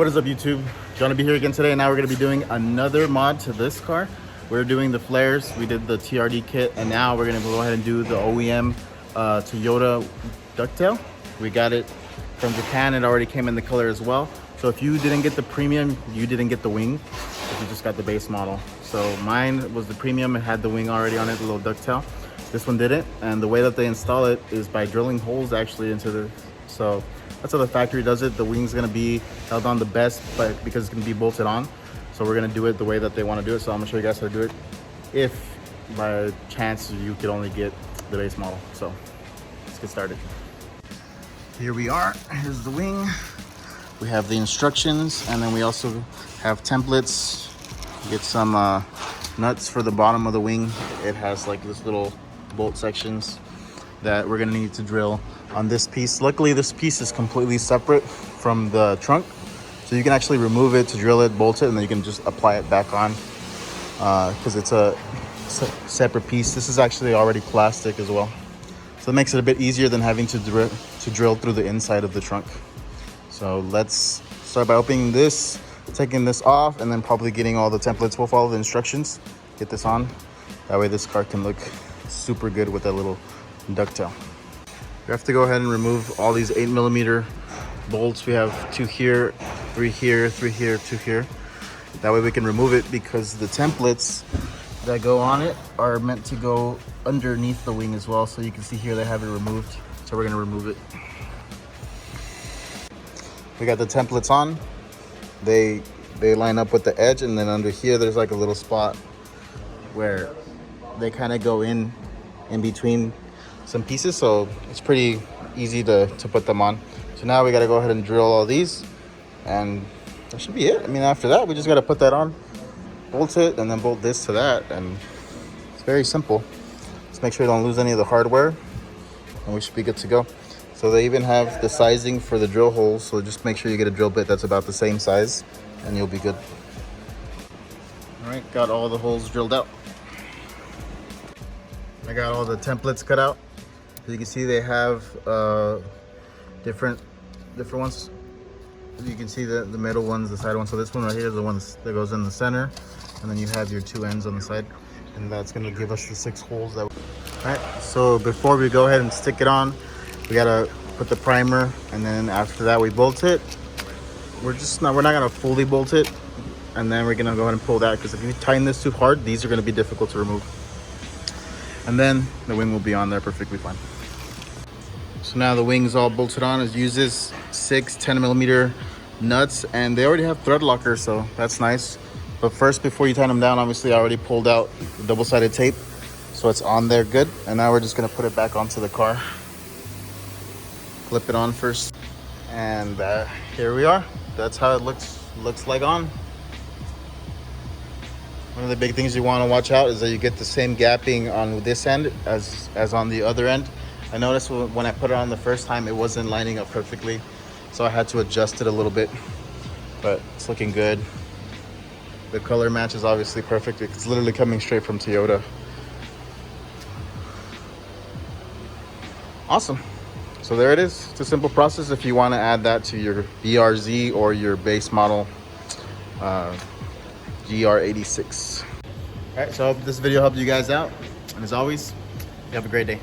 What is up, YouTube? Jonny here again today, and now we're going to be doing another mod to this car. We're doing the flares. We did the TRD kit, and now we're going to go ahead and do the OEM Toyota ducktail. We got it from Japan. It already came in the color as well. So if you didn't get the premium, you didn't get the wing. If you just got the base model. So mine was the premium. It had the wing already on it, the little ducktail. This one didn't, and the way that they install it is by drilling holes actually into the. So that's how the factory does it. The wing's gonna be held on the best, but because it's gonna be bolted on. So we're gonna do it the way that they want to do it. So I'm gonna show you guys how to do it. If by chance you could only get the base model. So let's get started. Here we are. Here's the wing. We have the instructions, and then we also have templates. Get some nuts for the bottom of the wing. It has like this little bolt sections that we're gonna need to drill on this piece. Luckily, this piece is completely separate from the trunk, so you can actually remove it to drill it, bolt it, and then you can just apply it back on because it's a separate piece. This is actually already plastic as well, so it makes it a bit easier than having to drill through the inside of the trunk. So let's start by opening this, taking this off, and then probably getting all the templates. We'll follow the instructions, get this on. That way this car can look super good with that little ducktail. We have to go ahead and remove all these 8mm bolts. We have 2 here, 3 here, 3 here, 2 here. That way we can remove it because the templates that go on it are meant to go underneath the wing as well. So you can see here they have it removed. So we're gonna remove it. We got the templates on. They line up with the edge, and then under here there's like a little spot where they kind of go in between some pieces, so it's pretty easy to put them on. So now we got to go ahead and drill all these, and that should be it. I mean, after that we just got to put that on, bolt it, and then bolt this to that, and it's very simple. Just make sure you don't lose any of the hardware, and we should be good to go. So they even have the sizing for the drill holes, so just make sure you get a drill bit that's about the same size, and you'll be good. All right, got all the holes drilled out. I got all the templates cut out. As you can see, they have different ones. You can see the middle ones, the side ones. So this one right here is the one that goes in the center, and then you have your 2 ends on the side, and that's going to give us the 6 holes. All right. So before we go ahead and stick it on, we gotta put the primer, and then after that we bolt it. We're not gonna fully bolt it, and then we're gonna go ahead and pull that, because if you tighten this too hard, these are gonna be difficult to remove. And then the wing will be on there perfectly fine. So now the wing's all bolted on. It uses 6 10mm nuts, and they already have thread lockers, so that's nice. But first, before you tighten them down, obviously I already pulled out the double-sided tape, so it's on there good. And now we're just gonna put it back onto the car. Flip it on first, and here we are. That's how it looks like on. One of the big things you want to watch out is that you get the same gapping on this end as on the other end. I noticed when I put it on the first time, it wasn't lining up perfectly, so I had to adjust it a little bit, but it's looking good. The color match is obviously perfect. It's literally coming straight from Toyota. Awesome. So there it is. It's a simple process if you want to add that to your BRZ or your base model Gr86. All right, so I hope this video helped you guys out. And as always, you have a great day.